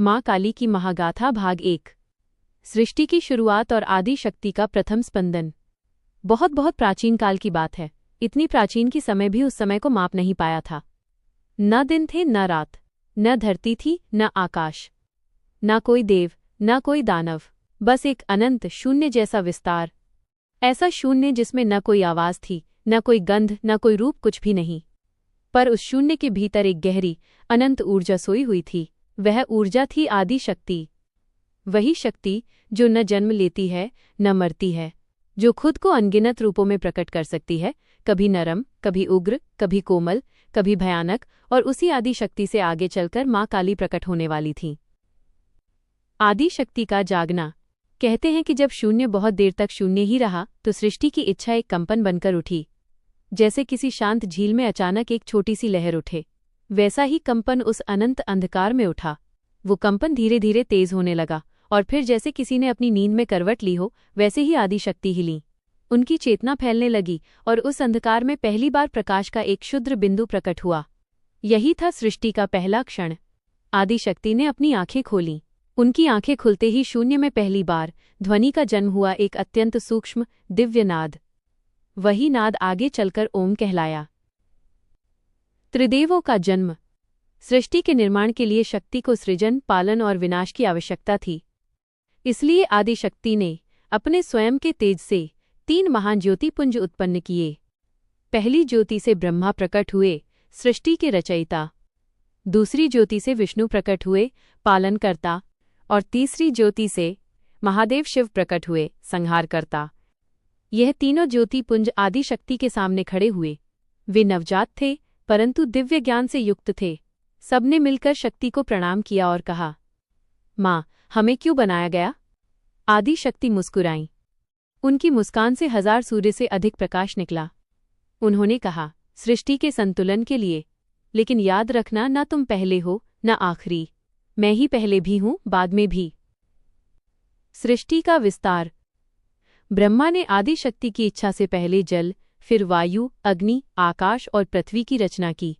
माँ काली की महागाथा भाग 1। सृष्टि की शुरुआत और आदि शक्ति का प्रथम स्पंदन। बहुत बहुत प्राचीन काल की बात है। इतनी प्राचीन कि समय भी उस समय को माप नहीं पाया था। न दिन थे न रात, न धरती थी न आकाश, न कोई देव न कोई दानव, बस एक अनंत शून्य जैसा विस्तार। ऐसा शून्य जिसमें न कोई आवाज थी, न कोई गंध, न कोई रूप, कुछ भी नहीं। पर उस शून्य के भीतर एक गहरी अनंत ऊर्जा सोई हुई थी। वह ऊर्जा थी आदि शक्ति। वही शक्ति जो न जन्म लेती है न मरती है, जो खुद को अनगिनत रूपों में प्रकट कर सकती है, कभी नरम, कभी उग्र, कभी कोमल, कभी भयानक, और उसी आदि शक्ति से आगे चलकर माँ काली प्रकट होने वाली थीं। आदि शक्ति का जागना। कहते हैं कि जब शून्य बहुत देर तक शून्य ही रहा तो सृष्टि की इच्छा एक कंपन बनकर उठी। जैसे किसी शांत झील में अचानक एक छोटी सी लहर उठे, वैसा ही कंपन उस अनंत अंधकार में उठा। वो कंपन धीरे धीरे तेज होने लगा और फिर जैसे किसी ने अपनी नींद में करवट ली हो, वैसे ही आदि शक्ति हिली। उनकी चेतना फैलने लगी और उस अंधकार में पहली बार प्रकाश का एक क्षुद्र बिंदु प्रकट हुआ। यही था सृष्टि का पहला क्षण। आदि शक्ति ने अपनी आंखें खोलीं। उनकी आंखें खुलते ही शून्य में पहली बार ध्वनि का जन्म हुआ, एक अत्यंत सूक्ष्म दिव्य नाद। वही नाद आगे चलकर ओम कहलाया। त्रिदेवों का जन्म। सृष्टि के निर्माण के लिए शक्ति को सृजन, पालन और विनाश की आवश्यकता थी। इसलिए आदि शक्ति ने अपने स्वयं के तेज से 3 महान ज्योतिपुंज उत्पन्न किए। पहली ज्योति से ब्रह्मा प्रकट हुए, सृष्टि के रचयिता। दूसरी ज्योति से विष्णु प्रकट हुए, पालनकर्ता। और तीसरी ज्योति से महादेव शिव प्रकट हुए, संहारकर्ता। यह तीनों ज्योतिपुंज आदि शक्ति के सामने खड़े हुए। वे नवजात थे परंतु दिव्य ज्ञान से युक्त थे। सबने मिलकर शक्ति को प्रणाम किया और कहा, माँ, हमें क्यों बनाया गया? आदि शक्ति मुस्कुराईं। उनकी मुस्कान से 1000 सूर्य से अधिक प्रकाश निकला। उन्होंने कहा, सृष्टि के संतुलन के लिए। लेकिन याद रखना, न तुम पहले हो न आखिरी। मैं ही पहले भी हूं, बाद में भी। सृष्टि का विस्तार। ब्रह्मा ने आदि शक्ति की इच्छा से पहले जल, फिर वायु, अग्नि, आकाश और पृथ्वी की रचना की।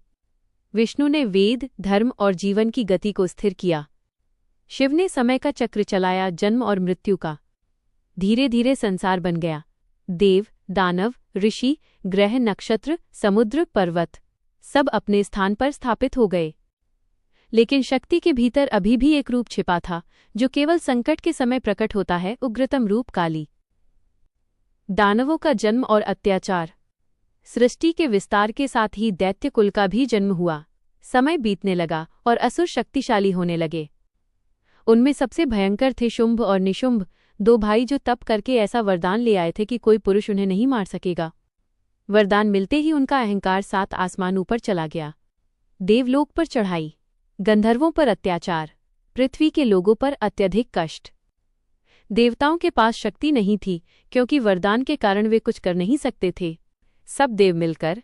विष्णु ने वेद, धर्म और जीवन की गति को स्थिर किया। शिव ने समय का चक्र चलाया, जन्म और मृत्यु का। धीरे धीरे संसार बन गया। देव, दानव, ऋषि, ग्रह, नक्षत्र, समुद्र, पर्वत सब अपने स्थान पर स्थापित हो गए। लेकिन शक्ति के भीतर अभी भी एक रूप छिपा था, जो केवल संकट के समय प्रकट होता है, उग्रतम रूप काली। दानवों का जन्म और अत्याचार। सृष्टि के विस्तार के साथ ही दैत्य कुल का भी जन्म हुआ। समय बीतने लगा और असुर शक्तिशाली होने लगे। उनमें सबसे भयंकर थे शुंभ और निशुंभ, 2 भाई जो तप करके ऐसा वरदान ले आए थे कि कोई पुरुष उन्हें नहीं मार सकेगा। वरदान मिलते ही उनका अहंकार 7 आसमान ऊपर चला गया। देवलोक पर चढ़ाई, गंधर्वों पर अत्याचार, पृथ्वी के लोगों पर अत्यधिक कष्ट। देवताओं के पास शक्ति नहीं थी क्योंकि वरदान के कारण वे कुछ कर नहीं सकते थे। सब देव मिलकर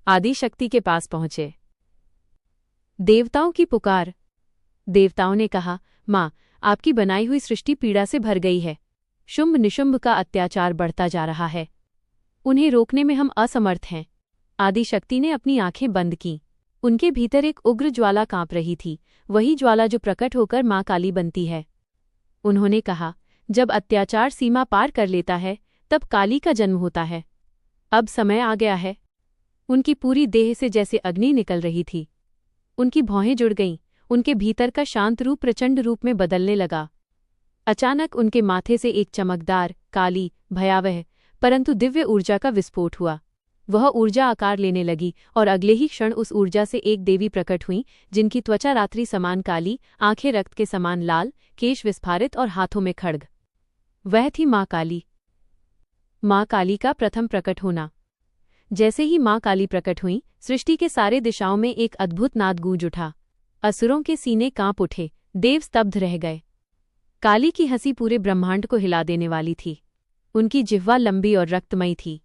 आदि शक्ति के पास पहुंचे। देवताओं की पुकार। देवताओं ने कहा, माँ, आपकी बनाई हुई सृष्टि पीड़ा से भर गई है। शुंभ निशुंभ का अत्याचार बढ़ता जा रहा है। उन्हें रोकने में हम असमर्थ हैं। आदि शक्ति ने अपनी आंखें बंद कीं। उनके भीतर एक उग्र ज्वाला कांप रही थी, वही ज्वाला जो प्रकट होकर माँ काली बनती है। उन्होंने कहा, जब अत्याचार सीमा पार कर लेता है तब काली का जन्म होता है। अब समय आ गया है। उनकी पूरी देह से जैसे अग्नि निकल रही थी। उनकी भौहें जुड़ गईं। उनके भीतर का शांत रूप प्रचंड रूप में बदलने लगा। अचानक उनके माथे से एक चमकदार, काली, भयावह परंतु दिव्य ऊर्जा का विस्फोट हुआ। वह ऊर्जा आकार लेने लगी और अगले ही क्षण उस ऊर्जा से एक देवी प्रकट हुई, जिनकी त्वचा रात्रि समान काली, आंखें रक्त के समान लाल, केश विस्फारित और हाथों में खड्ग। वह थी माँ काली। माँ काली का प्रथम प्रकट होना। जैसे ही माँ काली प्रकट हुई, सृष्टि के सारे दिशाओं में एक अद्भुत नाद गूंज उठा। असुरों के सीने कांप उठे, देव स्तब्ध रह गए। काली की हंसी पूरे ब्रह्मांड को हिला देने वाली थी। उनकी जिह्वा लंबी और रक्तमयी थी।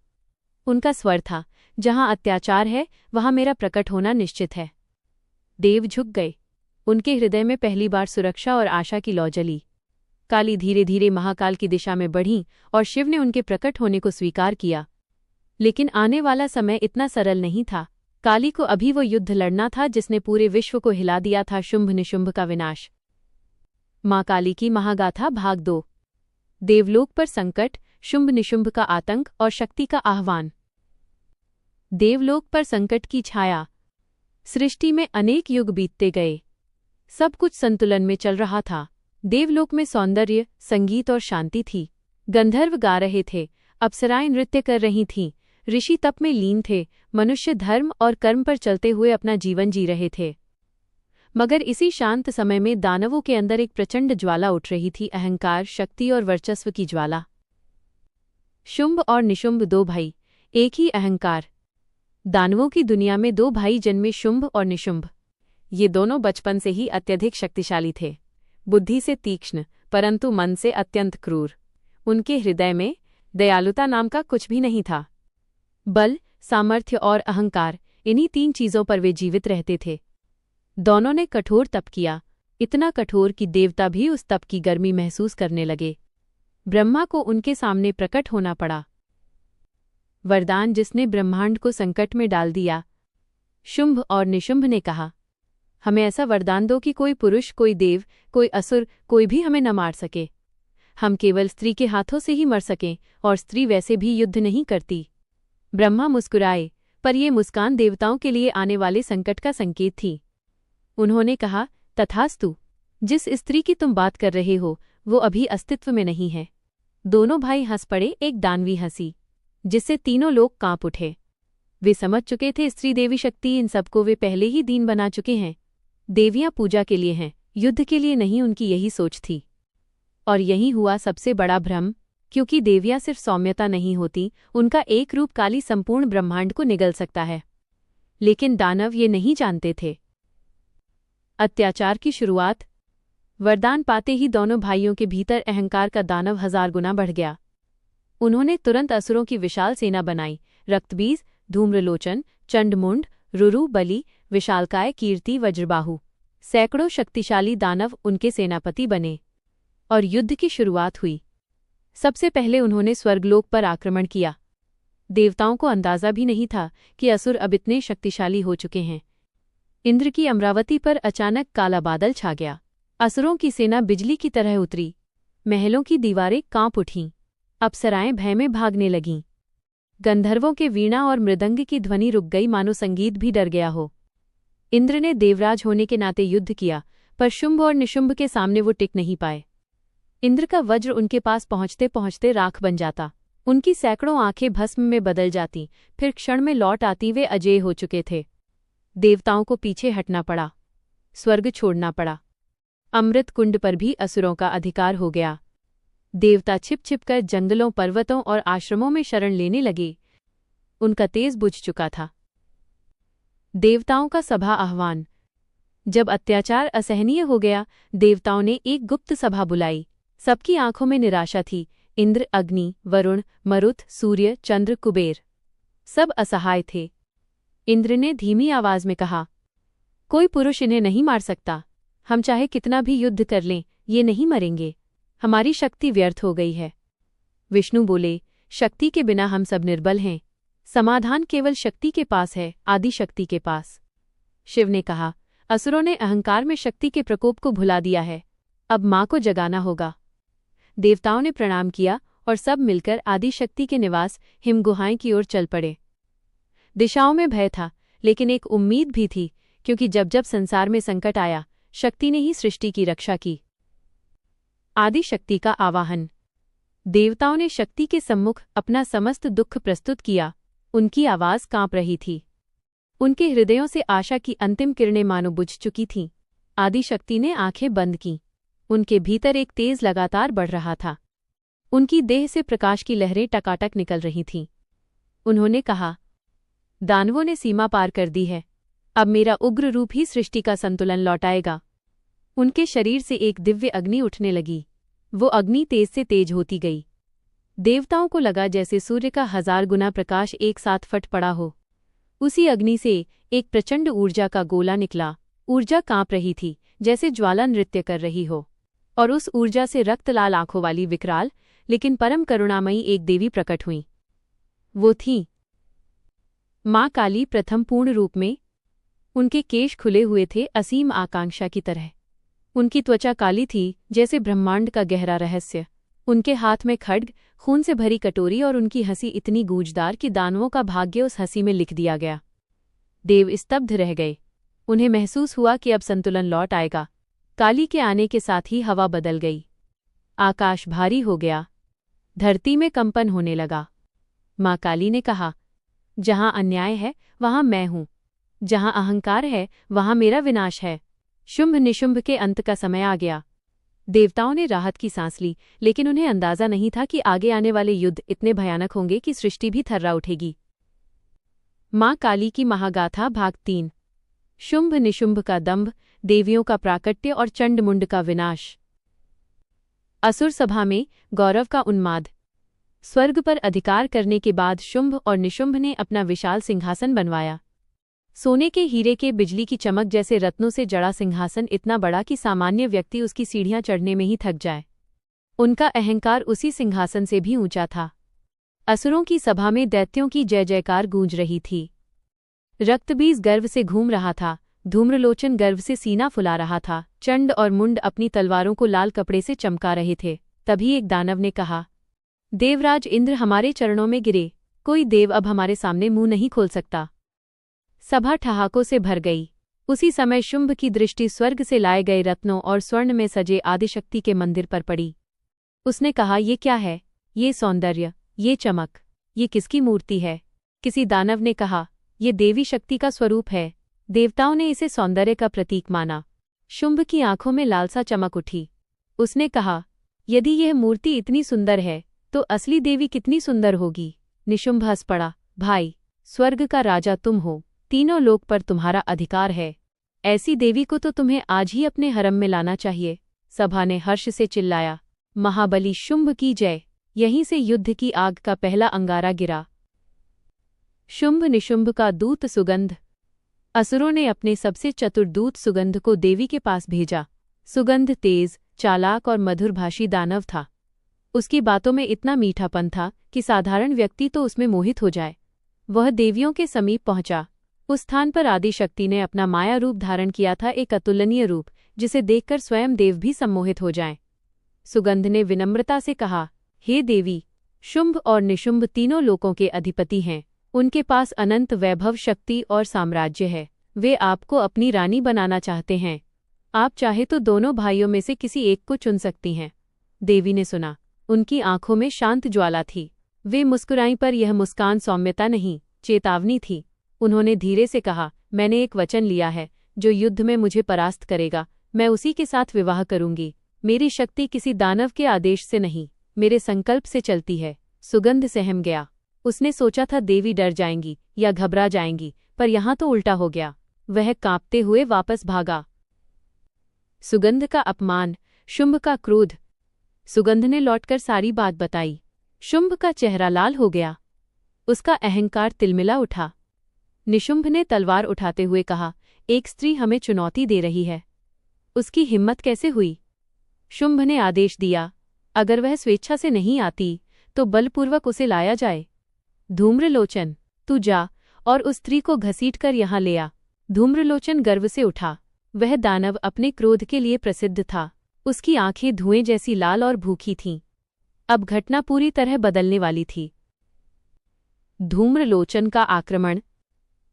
उनका स्वर था, जहां अत्याचार है वहां मेरा प्रकट होना निश्चित है। देव झुक गए। उनके हृदय में पहली बार सुरक्षा और आशा की लौ जली। काली धीरे धीरे महाकाल की दिशा में बढ़ीं और शिव ने उनके प्रकट होने को स्वीकार किया। लेकिन आने वाला समय इतना सरल नहीं था। काली को अभी वो युद्ध लड़ना था जिसने पूरे विश्व को हिला दिया था, शुंभ निशुंभ का विनाश। माँ काली की महागाथा भाग 2। देवलोक पर संकट, शुंभ निशुंभ का आतंक और शक्ति का आह्वान। देवलोक पर संकट की छाया। सृष्टि में अनेक युग बीतते गए। सब कुछ संतुलन में चल रहा था। देवलोक में सौंदर्य, संगीत और शांति थी। गंधर्व गा रहे थे, अप्सराएं नृत्य कर रही थीं, ऋषि तप में लीन थे, मनुष्य धर्म और कर्म पर चलते हुए अपना जीवन जी रहे थे। मगर इसी शांत समय में दानवों के अंदर एक प्रचंड ज्वाला उठ रही थी, अहंकार, शक्ति और वर्चस्व की ज्वाला। शुंभ और निशुंभ दो भाई, एक ही अहंकार। दानवों की दुनिया में दो भाई जन्मे, शुंभ और निशुंभ। ये दोनों बचपन से ही अत्यधिक शक्तिशाली थे, बुद्धि से तीक्ष्ण परंतु मन से अत्यंत क्रूर। उनके हृदय में दयालुता नाम का कुछ भी नहीं था। बल, सामर्थ्य और अहंकार, इन्हीं तीन चीजों पर वे जीवित रहते थे। दोनों ने कठोर तप किया, इतना कठोर कि देवता भी उस तप की गर्मी महसूस करने लगे। ब्रह्मा को उनके सामने प्रकट होना पड़ा। वरदान जिसने ब्रह्मांड को संकट में डाल दिया। शुंभ और निशुंभ ने कहा, हमें ऐसा वरदान दो कि कोई पुरुष, कोई देव, कोई असुर, कोई भी हमें न मार सके। हम केवल स्त्री के हाथों से ही मर सकें, और स्त्री वैसे भी युद्ध नहीं करती। ब्रह्मा मुस्कुराए, पर यह मुस्कान देवताओं के लिए आने वाले संकट का संकेत थी। उन्होंने कहा, तथास्तु। जिस स्त्री की तुम बात कर रहे हो वो अभी अस्तित्व में नहीं है। दोनों भाई हंस पड़े, एक दानवी हंसी जिससे तीनों लोग कांप उठे। वे समझ चुके थे स्त्री देवी शक्ति, इन सबको वे पहले ही दीन बना चुके हैं। देवियां पूजा के लिए हैं, युद्ध के लिए नहीं, उनकी यही सोच थी। और यही हुआ सबसे बड़ा भ्रम, क्योंकि देवियां सिर्फ सौम्यता नहीं होती, उनका एक रूप काली संपूर्ण ब्रह्मांड को निगल सकता है। लेकिन दानव ये नहीं जानते थे। अत्याचार की शुरुआत। वरदान पाते ही दोनों भाइयों के भीतर अहंकार का दानव 1000 गुना बढ़ गया। उन्होंने तुरंत असुरों की विशाल सेना बनाई। रक्तबीज, धूम्रलोचन, चंडमुंड, रुरु, बलि, विशालकाय, कीर्ति, वज्रबाहु, सैकड़ों शक्तिशाली दानव उनके सेनापति बने और युद्ध की शुरुआत हुई। सबसे पहले उन्होंने स्वर्गलोक पर आक्रमण किया। देवताओं को अंदाजा भी नहीं था कि असुर अब इतने शक्तिशाली हो चुके हैं। इंद्र की अमरावती पर अचानक काला बादल छा गया। असुरों की सेना बिजली की तरह उतरी। महलों की दीवारें कांप उठीं। अप्सराएं भय में भागने लगीं। गंधर्वों के वीणा और मृदंग की ध्वनि रुक गई, मानो संगीत भी डर गया हो। इंद्र ने देवराज होने के नाते युद्ध किया, पर शुंभ और निशुंभ के सामने वो टिक नहीं पाए। इंद्र का वज्र उनके पास पहुंचते पहुंचते राख बन जाता। उनकी सैकड़ों आंखें भस्म में बदल जाती, फिर क्षण में लौट आती। वे अजेय हो चुके थे। देवताओं को पीछे हटना पड़ा, स्वर्ग छोड़ना पड़ा। अमृत कुंड पर भी असुरों का अधिकार हो गया। देवता छिप छिपकर जंगलों, पर्वतों और आश्रमों में शरण लेने लगे। उनका तेज बुझ चुका था। देवताओं का सभा आह्वान। जब अत्याचार असहनीय हो गया, देवताओं ने एक गुप्त सभा बुलाई। सबकी आंखों में निराशा थी। इंद्र, अग्नि, वरुण, मरुत, सूर्य, चंद्र, कुबेर, सब असहाय थे। इंद्र ने धीमी आवाज में कहा, कोई पुरुष इन्हें नहीं मार सकता। हम चाहे कितना भी युद्ध कर लें, ये नहीं मरेंगे। हमारी शक्ति व्यर्थ हो गई है। विष्णु बोले, शक्ति के बिना हम सब निर्बल हैं। समाधान केवल शक्ति के पास है, आदि शक्ति के पास। शिव ने कहा, असुरों ने अहंकार में शक्ति के प्रकोप को भुला दिया है। अब मां को जगाना होगा। देवताओं ने प्रणाम किया और सब मिलकर आदि शक्ति के निवास हिम गुहाएं की ओर चल पड़े। दिशाओं में भय था, लेकिन एक उम्मीद भी थी, क्योंकि जब जब संसार में संकट आया, शक्ति ने ही सृष्टि की रक्षा की। आदि शक्ति का आवाहन। देवताओं ने शक्ति के सम्मुख अपना समस्त दुख प्रस्तुत किया। उनकी आवाज कांप रही थी। उनके हृदयों से आशा की अंतिम किरणें मानो बुझ चुकी थीं। आदि शक्ति ने आंखें बंद कीं। उनके भीतर एक तेज लगातार बढ़ रहा था। उनकी देह से प्रकाश की लहरें टकाटक निकल रही थीं। उन्होंने कहा, दानवों ने सीमा पार कर दी है। अब मेरा उग्र रूप ही सृष्टि का संतुलन लौटाएगा। उनके शरीर से एक दिव्य अग्नि उठने लगी। वो अग्नि तेज से तेज होती गई। देवताओं को लगा जैसे सूर्य का 1000 गुना प्रकाश एक साथ फट पड़ा हो। उसी अग्नि से एक प्रचंड ऊर्जा का गोला निकला। ऊर्जा कांप रही थी, जैसे ज्वाला नृत्य कर रही हो। और उस ऊर्जा से रक्तलाल आंखों वाली विकराल लेकिन परम करुणामयी एक देवी प्रकट हुई। वो थीं माँ काली, प्रथम पूर्ण रूप में। उनके केश खुले हुए थे, असीम आकांक्षा की तरह। उनकी त्वचा काली थी जैसे ब्रह्मांड का गहरा रहस्य। उनके हाथ में खड्ग, खून से भरी कटोरी और उनकी हंसी इतनी गूंजदार कि दानवों का भाग्य उस हंसी में लिख दिया गया। देव स्तब्ध रह गए। उन्हें महसूस हुआ कि अब संतुलन लौट आएगा। काली के आने के साथ ही हवा बदल गई। आकाश भारी हो गया। धरती में कंपन होने लगा। माँ काली ने कहा, जहाँ अन्याय है वहाँ मैं हूँ, जहाँ अहंकार है वहाँ मेरा विनाश है। शुंभ निशुंभ के अंत का समय आ गया। देवताओं ने राहत की सांस ली, लेकिन उन्हें अंदाजा नहीं था कि आगे आने वाले युद्ध इतने भयानक होंगे कि सृष्टि भी थर्रा उठेगी। माँ काली की महागाथा भाग 3। शुंभ निशुंभ का दंभ, देवियों का प्राकट्य और चंडमुंड का विनाश। असुर सभा में गौरव का उन्माद। स्वर्ग पर अधिकार करने के बाद शुंभ और निशुंभ ने अपना विशाल सिंहासन बनवाया। सोने के हीरे के बिजली की चमक जैसे रत्नों से जड़ा सिंहासन इतना बड़ा कि सामान्य व्यक्ति उसकी सीढ़ियां चढ़ने में ही थक जाए। उनका अहंकार उसी सिंहासन से भी ऊंचा था। असुरों की सभा में दैत्यों की जय जयकार गूंज रही थी। रक्तबीज गर्व से घूम रहा था। धूम्रलोचन गर्व से सीना फुला रहा था। चंड और मुंड अपनी तलवारों को लाल कपड़े से चमका रहे थे। तभी एक दानव ने कहा, देवराज इंद्र हमारे चरणों में गिरे। कोई देव अब हमारे सामने मुंह नहीं खोल सकता। सभा ठहाकों से भर गई। उसी समय शुंभ की दृष्टि स्वर्ग से लाए गए रत्नों और स्वर्ण में सजे आदिशक्ति के मंदिर पर पड़ी। उसने कहा, ये क्या है? ये सौंदर्य, ये चमक, ये किसकी मूर्ति है? किसी दानव ने कहा, ये देवी शक्ति का स्वरूप है। देवताओं ने इसे सौंदर्य का प्रतीक माना। शुंभ की आंखों में लालसा चमक उठी। उसने कहा, यदि यह मूर्ति इतनी सुंदर है तो असली देवी कितनी सुंदर होगी। निशुंभ हंस पड़ा, भाई, स्वर्ग का राजा तुम हो, तीनों लोक पर तुम्हारा अधिकार है। ऐसी देवी को तो तुम्हें आज ही अपने हरम में लाना चाहिए। सभा ने हर्ष से चिल्लाया, महाबली शुंभ की जय। यहीं से युद्ध की आग का पहला अंगारा गिरा। शुंभ निशुंभ का दूत सुगंध। असुरों ने अपने सबसे चतुर दूत सुगंध को देवी के पास भेजा। सुगंध तेज, चालाक और मधुरभाषी दानव था। उसकी बातों में इतना मीठापन था कि साधारण व्यक्ति तो उसमें मोहित हो जाए। वह देवियों के समीप पहुंचा। उस स्थान पर आदिशक्ति ने अपना माया रूप धारण किया था, एक अतुलनीय रूप जिसे देखकर स्वयं देव भी सम्मोहित हो जाएं। सुगंध ने विनम्रता से कहा, हे देवी, शुंभ और निशुंभ तीनों लोकों के अधिपति हैं। उनके पास अनंत वैभव, शक्ति और साम्राज्य है। वे आपको अपनी रानी बनाना चाहते हैं। आप चाहे तो दोनों भाइयों में से किसी एक को चुन सकती हैं। देवी ने सुना। उनकी आंखों में शांत ज्वाला थी। वे मुस्कुराईं, पर यह मुस्कान सौम्यता नहीं, चेतावनी थी। उन्होंने धीरे से कहा, मैंने एक वचन लिया है, जो युद्ध में मुझे परास्त करेगा, मैं उसी के साथ विवाह करूंगी। मेरी शक्ति किसी दानव के आदेश से नहीं, मेरे संकल्प से चलती है। सुगंध सहम गया। उसने सोचा था देवी डर जाएंगी या घबरा जाएंगी, पर यहां तो उल्टा हो गया। वह कांपते हुए वापस भागा। सुगंध का अपमान, शुंभ का क्रोध। सुगंध ने लौटकर सारी बात बताई। शुंभ का चेहरा लाल हो गया। उसका अहंकार तिलमिला उठा। निशुंभ ने तलवार उठाते हुए कहा, एक स्त्री हमें चुनौती दे रही है। उसकी हिम्मत कैसे हुई? शुंभ ने आदेश दिया, अगर वह स्वेच्छा से नहीं आती तो बलपूर्वक उसे लाया जाए। धूम्रलोचन, तू जा और उस स्त्री को घसीटकर यहाँ ले आ। धूम्रलोचन गर्व से उठा। वह दानव अपने क्रोध के लिए प्रसिद्ध था। उसकी आंखें धुएं जैसी लाल और भूखी थीं। अब घटना पूरी तरह बदलने वाली थी। धूम्रलोचन का आक्रमण।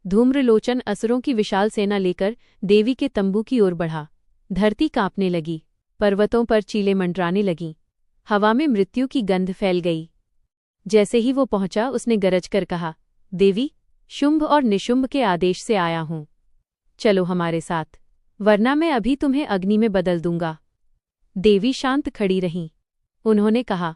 धूम्रलोचन असुरों की विशाल सेना लेकर देवी के तंबू की ओर बढ़ा। धरती कांपने लगी। पर्वतों पर चीलें मंडराने लगीं। हवा में मृत्यु की गंध फैल गई। जैसे ही वो पहुंचा, उसने गरज कर कहा, देवी, शुंभ और निशुंभ के आदेश से आया हूं। चलो हमारे साथ, वरना मैं अभी तुम्हें अग्नि में बदल दूंगा। देवी शांत खड़ी रहीं। उन्होंने कहा,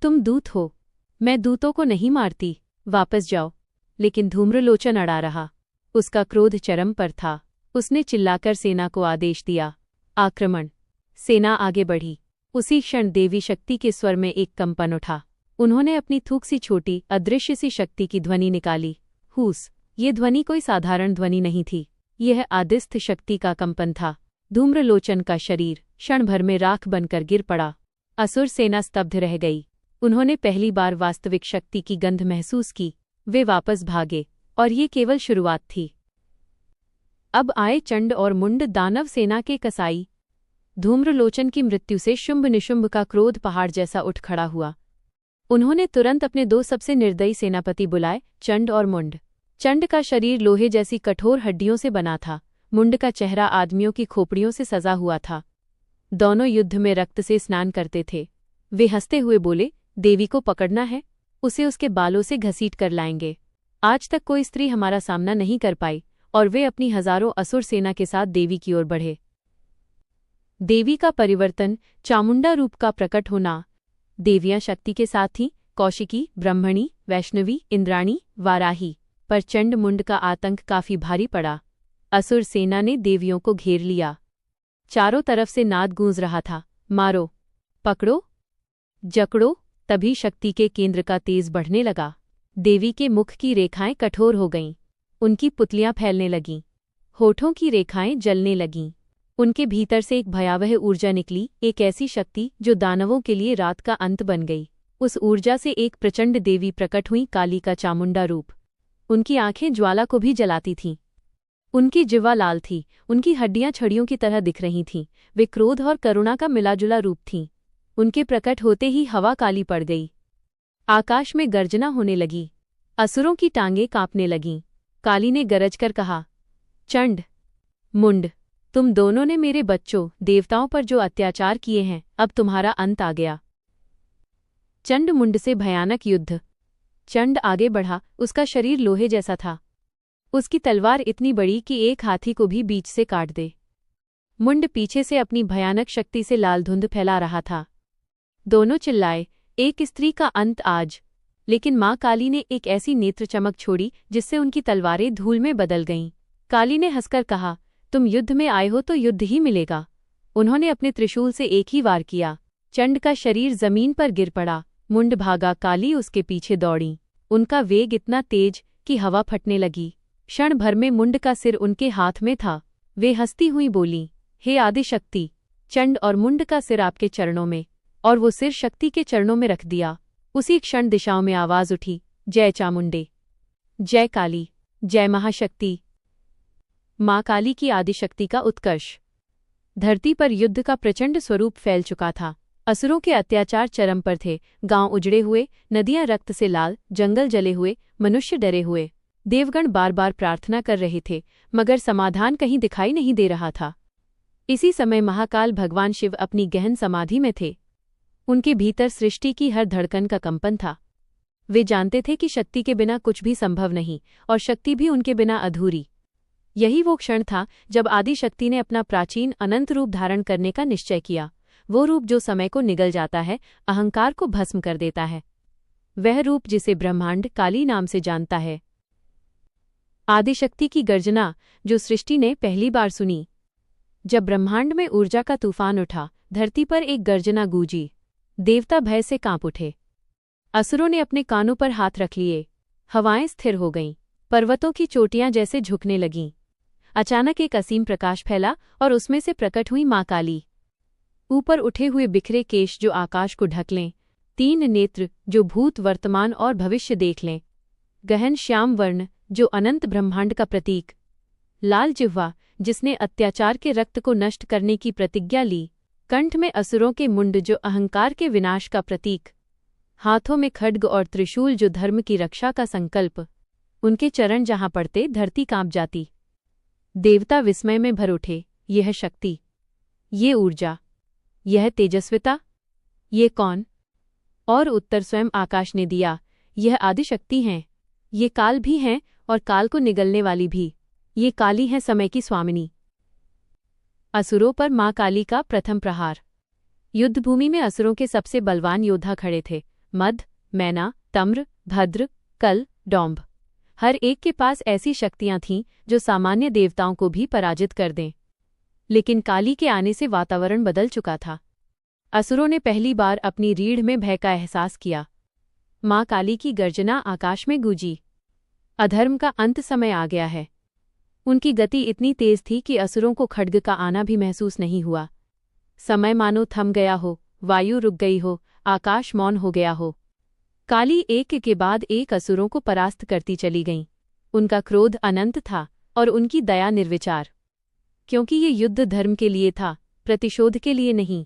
तुम दूत हो, मैं दूतों को नहीं मारती, वापस जाओ। लेकिन धूम्रलोचन अड़ा रहा। उसका क्रोध चरम पर था। उसने चिल्लाकर सेना को आदेश दिया, आक्रमण। सेना आगे बढ़ी। उसी क्षण देवी शक्ति के स्वर में एक कंपन उठा। उन्होंने अपनी थूक सी छोटी, अदृश्य सी शक्ति की ध्वनि निकाली, हूस। ये ध्वनि कोई साधारण ध्वनि नहीं थी। यह आदिस्थ शक्ति का कंपन था। धूम्रलोचन का शरीर क्षण भर में राख बनकर गिर पड़ा। असुर सेना स्तब्ध रह गई। उन्होंने पहली बार वास्तविक शक्ति की गंध महसूस की। वे वापस भागे, और ये केवल शुरुआत थी। अब आए चंड और मुंड, दानव सेना के कसाई। धूम्रलोचन की मृत्यु से शुंभ निशुंभ का क्रोध पहाड़ जैसा उठ खड़ा हुआ। उन्होंने तुरंत अपने 2 सबसे निर्दयी सेनापति बुलाए, चंड और मुंड। चंड का शरीर लोहे जैसी कठोर हड्डियों से बना था, मुंड का चेहरा आदमियों की खोपड़ियों से सजा हुआ था। दोनों युद्ध में रक्त से स्नान करते थे। वे हंसते हुए बोले, देवी को पकड़ना है, उसे उसके बालों से घसीट कर लाएंगे। आज तक कोई स्त्री हमारा सामना नहीं कर पाई, और वे अपनी हजारों असुर सेना के साथ देवी की ओर बढ़े। देवी का परिवर्तन, चामुंडा रूप का प्रकट होना। देवियां शक्ति के साथ थीं, कौशिकी, ब्रह्मणी, वैष्णवी, इंद्राणी, वाराही। पर चंड मुंड का आतंक काफी भारी पड़ा। असुर सेना ने देवियों को घेर लिया। चारों तरफ से नाद गूंज रहा था, मारो, पकड़ो, जकड़ो। तभी शक्ति के केंद्र का तेज बढ़ने लगा। देवी के मुख की रेखाएं कठोर हो गईं, उनकी पुतलियां फैलने लगीं, होठों की रेखाएं जलने लगीं। उनके भीतर से एक भयावह ऊर्जा निकली, एक ऐसी शक्ति जो दानवों के लिए रात का अंत बन गई। उस ऊर्जा से एक प्रचंड देवी प्रकट हुई, काली का चामुंडा रूप। उनकी आंखें ज्वाला को भी जलाती थीं। उनकी जिह्वा लाल थी, उनकी हड्डियां छड़ियों की तरह दिख रही थीं। वे क्रोध और करुणा का मिलाजुला रूप थीं। उनके प्रकट होते ही हवा काली पड़ गई। आकाश में गर्जना होने लगी, असुरों की टांगें कांपने लगीं। काली ने गरज कर कहा, चंड, मुंड, तुम दोनों ने मेरे बच्चों देवताओं पर जो अत्याचार किए हैं, अब तुम्हारा अंत आ गया। चंड मुंड से भयानक युद्ध। चंड आगे बढ़ा, उसका शरीर लोहे जैसा था। उसकी तलवार इतनी बड़ी कि एक हाथी को भी बीच से काट दे। मुंड पीछे से अपनी भयानक शक्ति से लाल धुंध फैला रहा था। दोनों चिल्लाए, एक स्त्री का अंत आज। लेकिन मां काली ने एक ऐसी नेत्र चमक छोड़ी जिससे उनकी तलवारें धूल में बदल गईं। काली ने हंसकर कहा, तुम युद्ध में आए हो तो युद्ध ही मिलेगा। उन्होंने अपने त्रिशूल से एक ही वार किया। चंड का शरीर जमीन पर गिर पड़ा। मुंड भागा, काली उसके पीछे दौड़ी। उनका वेग इतना तेज कि हवा फटने लगी। क्षण भर में मुंड का सिर उनके हाथ में था। वे हंसती हुई बोलीं, हे आदिशक्ति, चंड और मुंड का सिर आपके चरणों में। और वो सिर शक्ति के चरणों में रख दिया। उसी क्षण दिशाओं में आवाज उठी, जय चामुंडे, जय काली, जय महाशक्ति। मां काली की आदिशक्ति का उत्कर्ष। धरती पर युद्ध का प्रचंड स्वरूप फैल चुका था। असुरों के अत्याचार चरम पर थे। गांव उजड़े हुए, नदियां रक्त से लाल, जंगल जले हुए, मनुष्य डरे हुए। देवगण बार बार प्रार्थना कर रहे थे, मगर समाधान कहीं दिखाई नहीं दे रहा था। इसी समय महाकाल भगवान शिव अपनी गहन समाधि में थे। उनके भीतर सृष्टि की हर धड़कन का कंपन था। वे जानते थे कि शक्ति के बिना कुछ भी संभव नहीं, और शक्ति भी उनके बिना अधूरी। यही वो क्षण था जब आदिशक्ति ने अपना प्राचीन अनंत रूप धारण करने का निश्चय किया। वो रूप जो समय को निगल जाता है, अहंकार को भस्म कर देता है। वह रूप जिसे ब्रह्मांड काली नाम से जानता है। आदिशक्ति की गर्जना जो सृष्टि ने पहली बार सुनी। जब ब्रह्मांड में ऊर्जा का तूफान उठा, धरती पर एक गर्जना गूंजी। देवता भय से कांप उठे। असुरों ने अपने कानों पर हाथ रख लिए। हवाएं स्थिर हो गईं। पर्वतों की चोटियां जैसे झुकने लगीं। अचानक एक असीम प्रकाश फैला और उसमें से प्रकट हुई मां काली। ऊपर उठे हुए बिखरे केश जो आकाश को ढक लें, 3 नेत्र जो भूत, वर्तमान और भविष्य देख लें, गहन श्याम वर्ण जो अनंत ब्रह्मांड का प्रतीक, लाल जिह्वा जिसने अत्याचार के रक्त को नष्ट करने की प्रतिज्ञा ली, कंठ में असुरों के मुंड जो अहंकार के विनाश का प्रतीक, हाथों में खड्ग और त्रिशूल जो धर्म की रक्षा का संकल्प। उनके चरण जहां पड़ते धरती कांप जाती। देवता विस्मय में भर उठे। यह शक्ति, ये ऊर्जा, यह तेजस्विता, ये कौन? और उत्तर स्वयं आकाश ने दिया, यह आदिशक्ति हैं। ये काल भी हैं और काल को निगलने वाली भी। ये काली हैं, समय की स्वामिनी। असुरों पर मां काली का प्रथम प्रहार। युद्धभूमि में असुरों के सबसे बलवान योद्धा खड़े थे। मद, मैना, तम्र, भद्र, कल, डौम्भ। हर एक के पास ऐसी शक्तियां थीं जो सामान्य देवताओं को भी पराजित कर दें। लेकिन काली के आने से वातावरण बदल चुका था। असुरों ने पहली बार अपनी रीढ़ में भय का एहसास किया। मां काली की गर्जना आकाश में गूंजी। अधर्म का अंत समय आ गया है। उनकी गति इतनी तेज थी कि असुरों को खड्ग का आना भी महसूस नहीं हुआ। समय मानो थम गया हो, वायु रुक गई हो, आकाश मौन हो गया हो। काली एक के बाद एक असुरों को परास्त करती चली गईं। उनका क्रोध अनंत था और उनकी दया निर्विचार। क्योंकि ये युद्ध धर्म के लिए था, प्रतिशोध के लिए नहीं।